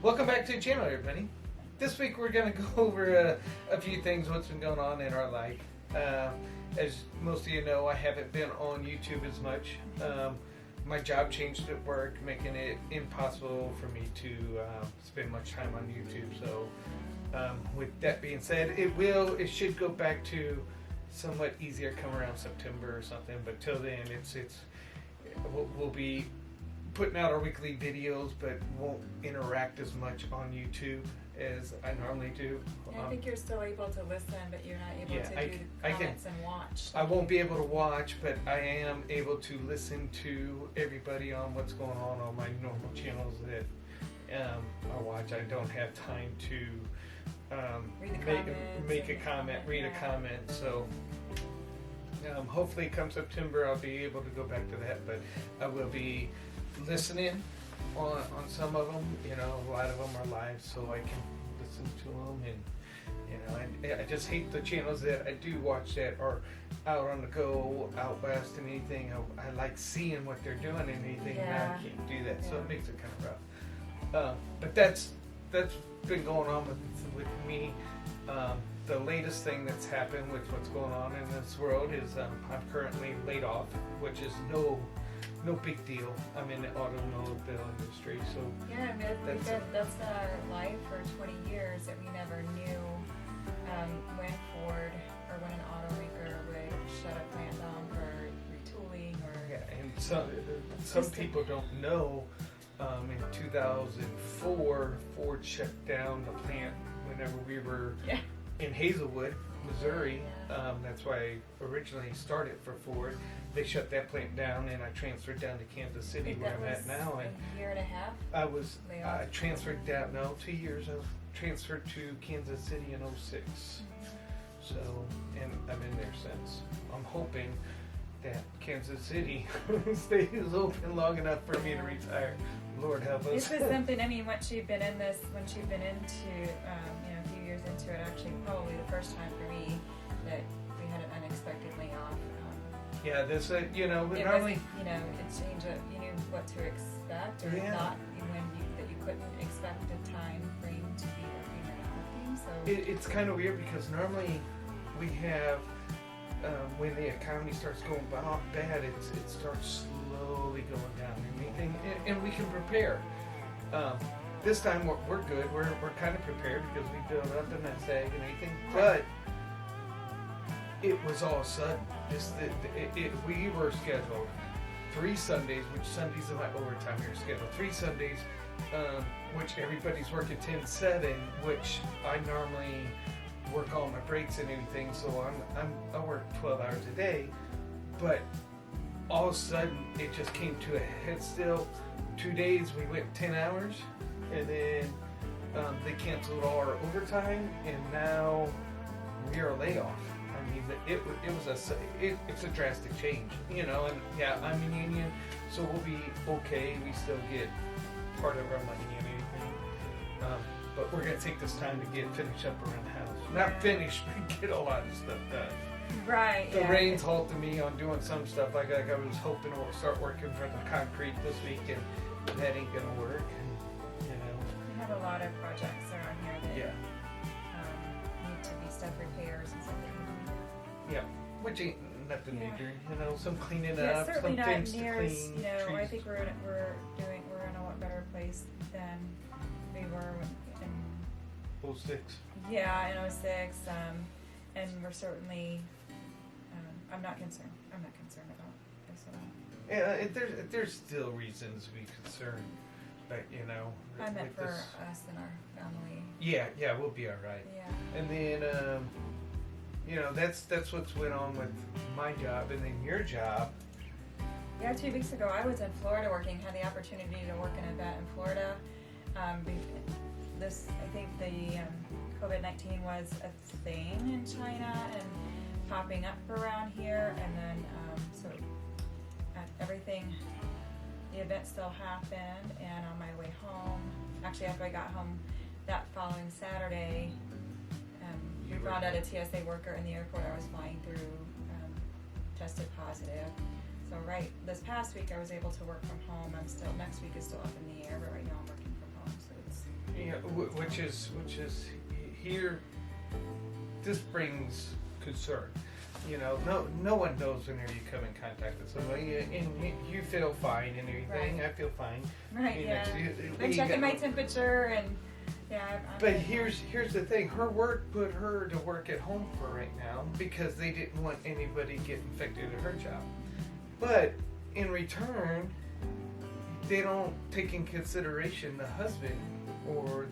Welcome back to the channel, everybody. This week we're going to go over a few things, what's been going on in our life. As most of you know, I haven't been on YouTube as much. My job changed at work, making it impossible for me to spend much time on YouTube. So with that being said, it should go back to somewhat easier come around September or something. But till then, we'll be putting out our weekly videos, but won't interact as much on YouTube as I normally do. I think you're still able to listen, but you're not able to do comments and watch. I won't be able to watch, but I am able to listen to everybody on what's going on my normal channels that I watch. I don't have time to make a comment, read a comment. So hopefully come September I'll be able to go back to that, but I will be listening on some of them. A lot of them are live, so I can listen to them, and I just hate the channels that I do watch that are out on the go, out west, and anything. I like seeing what they're doing and anything. Now I can't do that, so it makes it kind of rough. But that's been going on with me. The latest thing that's happened with what's going on in this world is I'm currently laid off, which is no big deal. I'm in the automobile industry, so yeah, that's been our life for 20 years that we never knew when Ford or when an automaker would shut a plant down for retooling or and some people don't know. In 2004, Ford shut down the plant whenever we were in Hazelwood, Missouri. That's why I originally started for Ford. They shut that plant down, and I transferred down to Kansas City, where I'm at now. And a year and a half. I transferred down. No, 2 years. I transferred to Kansas City in 06. So, and I'm in there since. I'm hoping that Kansas City stays open long enough for me to retire. Lord help us. This was something. I mean, once you've been into, a few years into it, actually, probably the first time for me that we had an unexpected layoff. Yeah, this, it normally, it changed. You knew what to expect, or not that you couldn't expect a time frame to be working or not working. So it's kind of weird because normally we have when the economy starts going bad, it starts slowly going down, and we can prepare. This time we're good. We're kind of prepared because we built up the nest egg and everything, but it was all sudden. We were scheduled 3 Sundays, which Sundays are my overtime here scheduled. 3 Sundays, which everybody's working 10/7, which I normally work all my breaks and everything. So I work 12 hours a day, but all of a sudden it just came to a head still. 2 days we went 10 hours, and then they canceled all our overtime, and now we are a layoff. I mean, it's a drastic change, and I'm in union, so we'll be okay. We still get part of our money and everything, but we're gonna take this time to finish up around the house. Not finish, but get a lot of stuff done. Right. The rain's halted me on doing some stuff. Like I was hoping to start working for the concrete this week, and that ain't gonna work. We have a lot of projects around here that need to be stuff repairs and stuff. Yeah, which ain't nothing major, some cleaning up, some not things near to clean. as, I think we're in a lot better place than we were in 06. Yeah, in 06, and we're certainly. I'm not concerned about this at all. Yeah, there's still reasons to be concerned, but I meant for us and our family. Yeah, we'll be all right. Yeah. And then that's what's went on with my job, and then your job. Yeah, 2 weeks ago I was in Florida working. Had the opportunity to work an event in Florida. I think the COVID-19 was a thing in China and popping up around here, and then the event still happened. And on my way home, actually after I got home that following Saturday, we found out a TSA worker in the airport I was flying through tested positive. So this past week I was able to work from home. Next week is still up in the air, but right now I'm working from home. So it's which is here. This brings concern. You know, no one knows whenever you come in contact with somebody, and you feel fine and everything. Right. I feel fine. Right. You Yeah. know, I'm checking my temperature and yeah. But here's the thing. Her work put her to work at home for right now because they didn't want anybody to get infected at her job. But in return, they don't take in consideration the husband or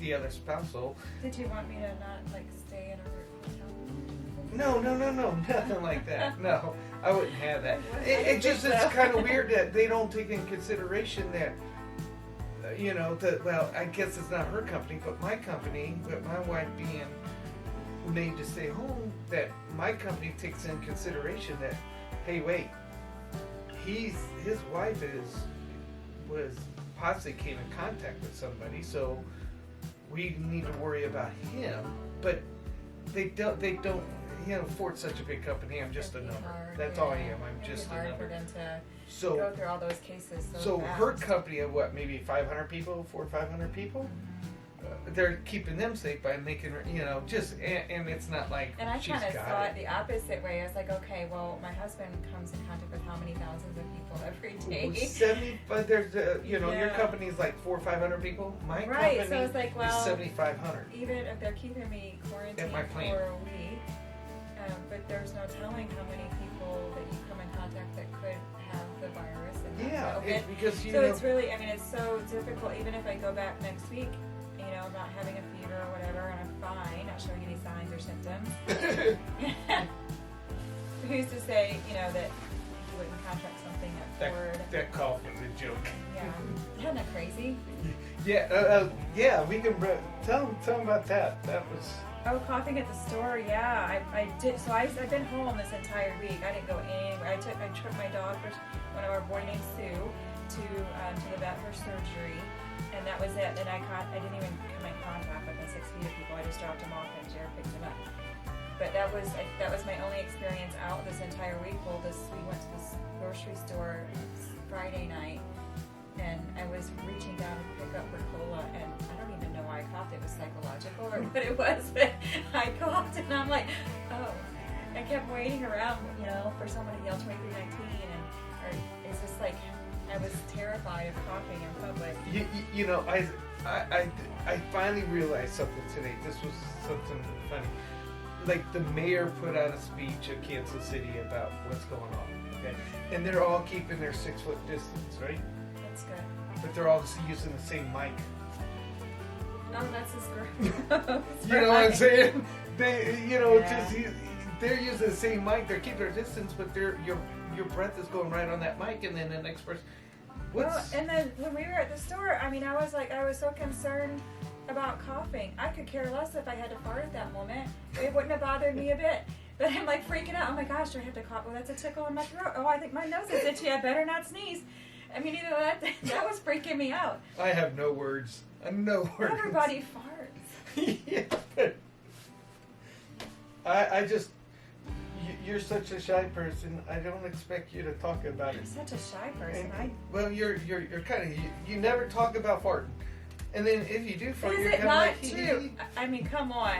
the other spousal. Did you want me to not like stay in a hotel? No, nothing like that. No, I wouldn't have that. It's kind of weird that they don't take in consideration that, you know, well, I guess it's not her company, but my company, with my wife being made to stay home, that my company takes in consideration that, hey, wait, his wife was possibly came in contact with somebody, so we need to worry about him. But they don't. You know, Ford's such a big company. I'm just a number. That's all I am. I'm just a number. For them to So go through all those cases. So fast. her company of what, maybe 500 people, 400 or 500 people? They're keeping them safe by making her, you know, just, and it's not like And I she's kind of got saw it. it the opposite way. I was like, okay, well, my husband comes in contact with how many thousands of people every day? 70, but there's, you know, your Yeah. company's like 400 or 500 people. My Right, company so it's like, well, is 7,500. Even if they're keeping me quarantined my plant. for a week, but there's no telling how many people that you come in contact that could have the virus. And Yeah, not know it. because you So know, it's really, I mean, it's so difficult. Even if I go back next week, you know, not having a fever or whatever, and I'm fine, not showing any signs or symptoms. Who's to say, you know, that you wouldn't contract something at Ford? that cough was a joke. Yeah, isn't that crazy? Yeah, we can tell them about that. That was. Oh, coughing at the store. Yeah, I did. So I've been home this entire week. I didn't go anywhere. I took my dog, one of our boy named Sue, to the vet for surgery, and that was it. And I didn't even come in contact with the 6 feet of people. I just dropped him off and Jared picked him up. But that was my only experience out this entire week. Well, we went to this grocery store Friday night, and I was reaching down to pick up Ricola, and I don't even know why I coughed. It was psychological or what it was, but I coughed, and I'm like, oh. I kept waiting around, you know, for someone to yell 2319, or it's just like I was terrified of coughing in public. You know, I finally realized something today. This was something funny. Like the mayor put out a speech at Kansas City about what's going on, okay? And they're all keeping their 6 foot distance, right? That's good. But they're all using the same mic. No, that's just gross. You know what I'm saying? They, you know, Yeah. they're using the same mic. They're keeping their distance, but your breath is going right on that mic, and then the next person. Well, and then when we were at the store, I mean, I was so concerned about coughing. I could care less if I had to fart at that moment. It wouldn't have bothered me a bit. But I'm like freaking out. Oh my gosh, do I have to cough? Oh, that's a tickle in my throat. Oh, I think my nose is itchy. I better not sneeze. I mean, either that was freaking me out. I have no words. No words. Everybody farts. Yeah, but I just, you're such a shy person. I don't expect you to talk about it. I'm such a shy person. Well, you're kind of you never talk about farting, and then if you do fart, Is you're it kind of not like, true? I mean, come on.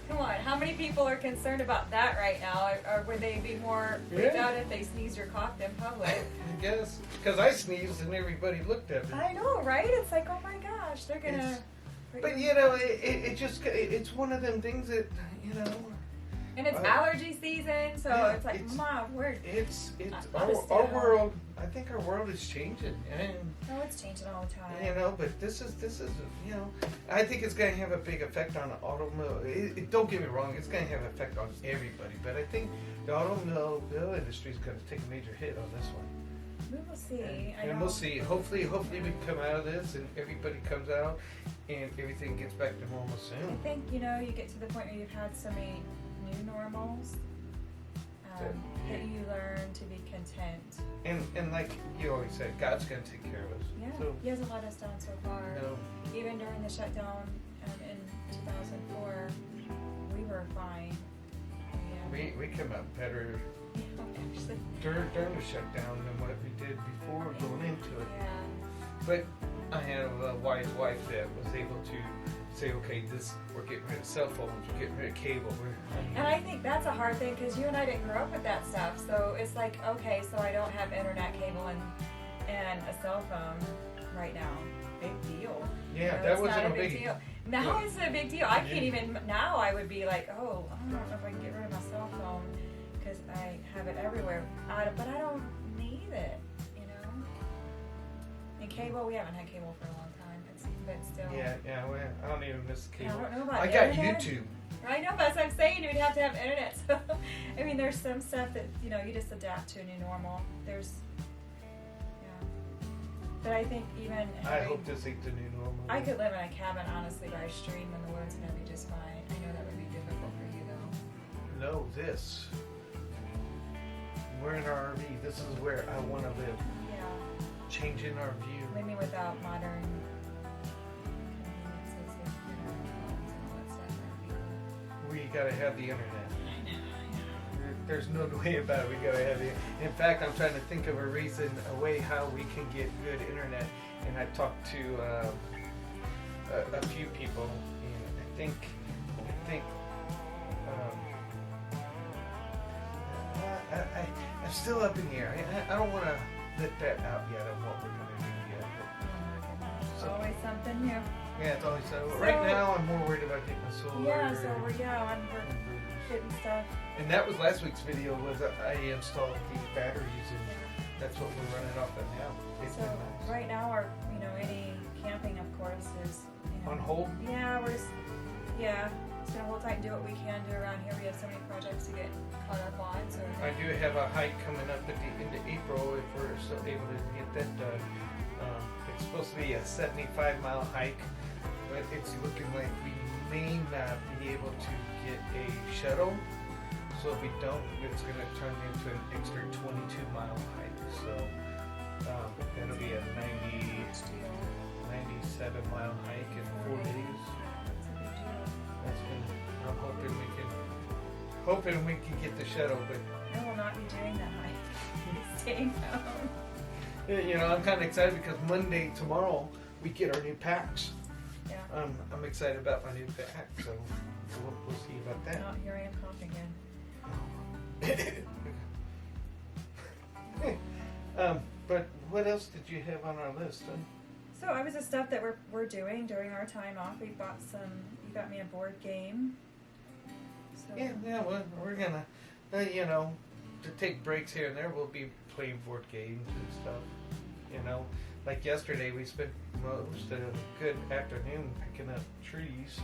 Come on. How many people are concerned about that right now? Or would they be more freaked Yeah. out if they sneezed or coughed in public? I guess because I sneezed and everybody looked at me. I know, right? It's like, oh my gosh, they're gonna. But you know, it's one of them things that you know. And it's allergy season, so Yeah, it's like, it's- Mom, we're. It's Not a our world. I think our world is changing, and Oh, it's changing all the time. you know. But this is you know. I think it's going to have a big effect on the automobile. Don't get me wrong, it's going to have an effect on everybody. But I think the automobile industry is going to take a major hit on this one. We will see. I And know. we'll see. Hopefully we can come out of this and everybody comes out and everything gets back to normal I soon. think, you know, you get to the point where you've had so many new normals that you learn to be content. And like you always said, God's going to take care of us. Yeah, So, He hasn't let us down so far. no. Even during the shutdown in 2004, we were fine. We come out better Actually, during the shutdown than what we did before going into it. yeah. But I have a wise wife that was able to say, okay, we're getting rid of cell phones, we're getting rid of cable. And I think that's a hard thing because you and I didn't grow up with that stuff. So it's like, okay, so I don't have internet, cable, and a cell phone right now. Big deal. Yeah, You know, that it's wasn't not a big deal. Now Yeah. it's a big deal. I can't even, now I would be like, oh, I don't know if I can get rid of my cell phone because I have it everywhere. But I don't need it, you know? And cable, we haven't had cable for a long time, but still. Yeah, well, I don't even miss I cable. don't know about I got internet. YouTube. I know, but as I'm saying, you'd have to have internet. So, I mean, there's some stuff that, you know, you just adapt to a new normal. There's, yeah. But I think even I hope this ain't the new normal. I could live in a cabin, honestly, by a stream in the woods, and that'd be just fine. I know that would be difficult for you, though. No, this. We're in our RV. This is where I want to live. Yeah. Changing our view. Maybe without modern conveniences of, you know, phones and all that stuff. That'd be- We gotta have the internet. I know. There's no way about it. We gotta have it. In fact, I'm trying to think of a reason, a way how we can get good internet. And I talked to a few people, and I think I'm still up in the air. I don't want to let that out yet of what we're gonna do yet. Oh my goodness. So- Always something new. Yeah, it's always so. So- Right now, I'm more worried about getting a solar. Yeah, so we're getting stuff. And that was last week's video. Was I installed the batteries, and that's what we're running off of now. It's So been nice. right now, our any camping, of course, is On hold? Yeah, we're just gonna hold tight and do what we can do around here. We have so many projects to get caught up on. So I do have a hike coming up at the end of April if we're still able to get that done. It's supposed to be a 75-mile hike, but it's looking like we may not be able to get a shuttle. So if we don't, it's going to turn into an extra 22-mile hike. So that'll be a 97-mile hike in 4 days. That's been, I'm hoping we can get the shuttle, but I will not be doing that hike. Staying home. you know, I'm kind of excited because Monday, tomorrow, we get our new packs. Yeah. I'm excited about my new pack, so we'll see about that. Oh, here I am coughing again. But what else did you have on our list? Huh? So I was the stuff that we're doing during our time off. We bought some. You got me a board game. So Yeah, we're gonna, you know, to take breaks here and there, we'll be playing board games and stuff. You know, like yesterday, we spent most of a good afternoon picking up trees,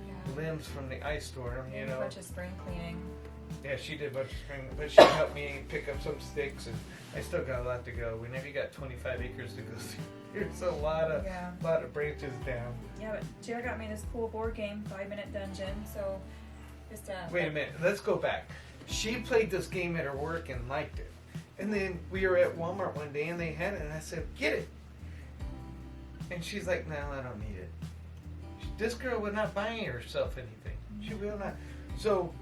yeah. limbs from the ice storm. You A know, bunch of spring cleaning. yeah, she did a bunch of spring, but she helped me pick up some sticks, and I still got a lot to go. We never got 25 acres to go through. There's a lot of branches down. Yeah, but Jared got me this cool board game, 5-minute dungeon. So just Wait a minute, let's go back. She played this game at her work and liked it. And then we were at Walmart one day and they had it, and I said, get it. And she's like, no, I don't need it. This girl would not buy herself anything. She will not. So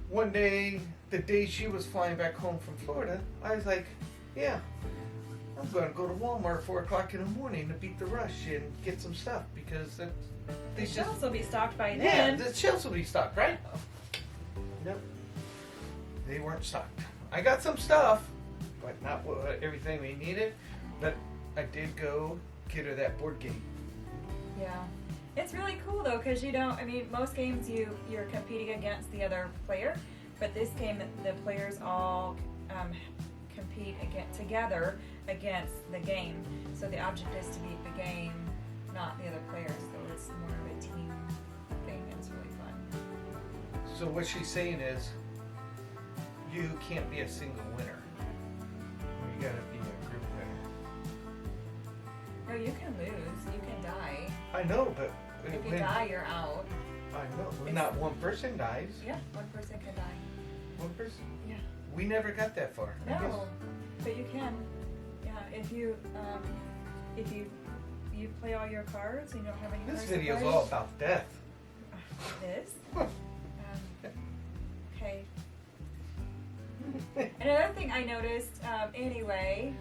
one day, the day she was flying back home from Florida, I was like, yeah, I'm going to go to Walmart at 4 o'clock in the morning to beat the rush and get some stuff because the they just... shelves will be stocked by Yeah, then. the shelves will be stocked, right? Nope. They weren't stocked. I got some stuff, but not everything we needed. But I did go get her that board game. Yeah. It's really cool though, because you don't, I mean, most games you're competing against the other player, but this game, the players all compete together against the game. So the object is to beat the game, not the other players. So it's more of a team thing, and it's really fun. So what she's saying is, you can't be a single winner. You gotta be a group winner. No, you can lose. You can die. I know, but If you die, you're out. I know. Not one person dies. Yeah, one person can die. One person. Yeah. We never got that far. I guess. No, but you can. Yeah, if you play all your cards and you don't have any This cards to video is play. all about death. This? Okay. Another thing I noticed, anyway,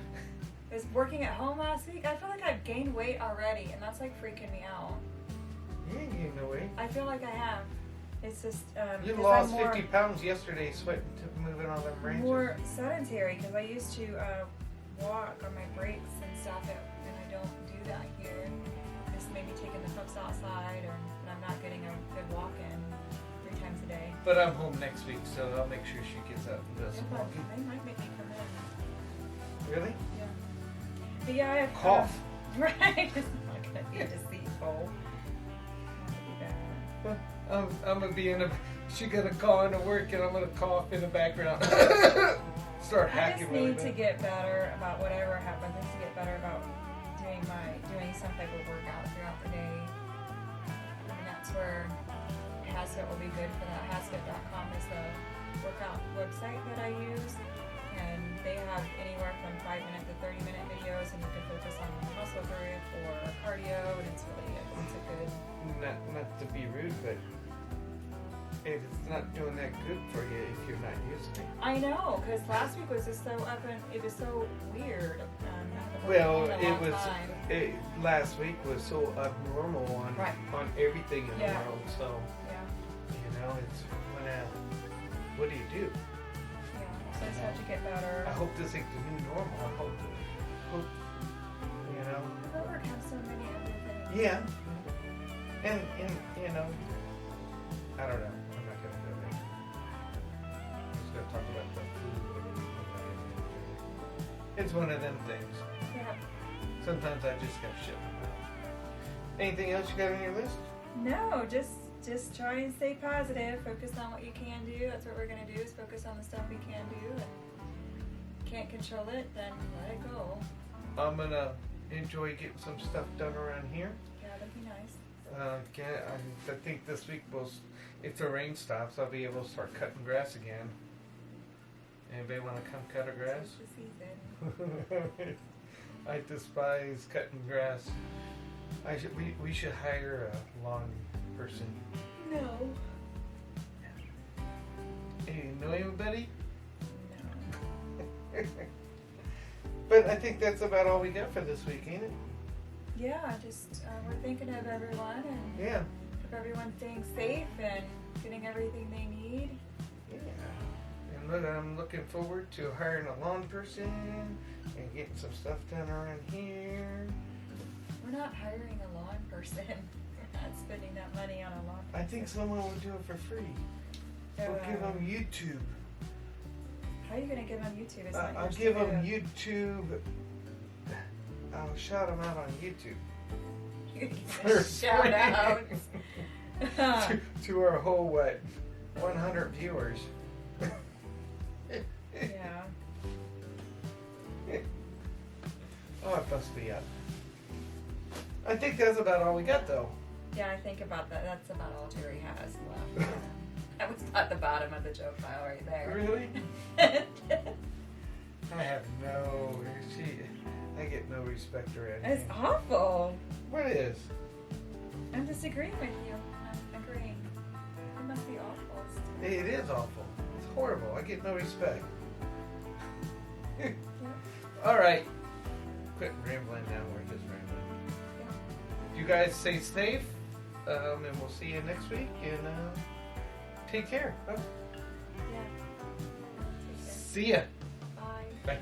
was working at home last week. I feel like I've gained weight already, and that's like freaking me out. You ain't gained no weight. I feel like I have. It's just You 'cause lost I'm more, 50 pounds yesterday sweating to moving all them ranges. more sedentary because I used to walk on my breaks and stuff, and I don't do that here. Just maybe taking the pups outside, or when I'm not getting a good walk in 3 times a day. But I'm home next week, so I'll make sure she gets out and does some Yeah, walking. they might make me come in. Really? Yeah. But yeah, I have Cough. Right. It's not gonna be deceitful. That would be bad. I'm gonna be in a. She gonna call into work, and I'm gonna cough in the background. Start I hacking just really need to bad. get better about whatever happens. I need to get better about doing some type of workout throughout the day. And that's where Hasfit will be good for that. Hasfit.com is the workout website that I use. And they have anywhere from 5-minute to 30-minute videos, and you can focus on muscle growth or cardio, and it's really it's a good. Not to be rude, but if it's not doing that good for you, if you're not using it. I know, because last week was just so it was so weird. Well, in a it long was. time. Last week was so abnormal on Right. on everything in Yeah. the world. So Yeah, it's when. What do you do? yeah. So I just have to get better. I hope this ain't the new normal. I hope. The work has so many other things. Yeah. And I don't know. I'm not gonna go there. I'm just gonna talk about the food. It's one of them things. Yeah. Sometimes I just got shit in my mouth. Anything else you got on your list? No, just try and stay positive. Focus on what you can do. That's what we're gonna do. Is focus on the stuff we can do, and can't control it, then let it go. I'm gonna enjoy getting some stuff done around here. Yeah, that'd be nice. I think this week if the rain stops, I'll be able to start cutting grass again. Anybody want to come cut a grass? It's the season. I despise cutting grass. We should hire a lawn person. No. Hey, you know anybody? No. But I think that's about all we got for this week, ain't it? Yeah, just we're thinking of everyone and Yeah. hope everyone's staying safe and getting everything they need. Yeah. And look, I'm looking forward to hiring a lawn person and getting some stuff done around here. We're not hiring a lawn person. We're not spending that money on a lawn person. I think someone would do it for free. We'll give them YouTube. How are you going to give them YouTube? It's not I'll yours to give them do. YouTube. I'll shout them out on YouTube. Shout out. to our whole 100 viewers. Yeah. Oh, it must be up. I think that's about all we got, though. Yeah, I think about that. That's about all Jerry has left. That was at the bottom of the joke pile right there. Really? I have I get no respect or anything. It's awful. What is? I'm disagreeing with you. I'm agreeing. It must be awful. It's It is awful. It's horrible. I get no respect. yeah. All right. Quit rambling now. We're just rambling. You guys stay safe, and we'll see you next week. And take care. Huh? Yeah. Take care. See ya. Bye. Bye.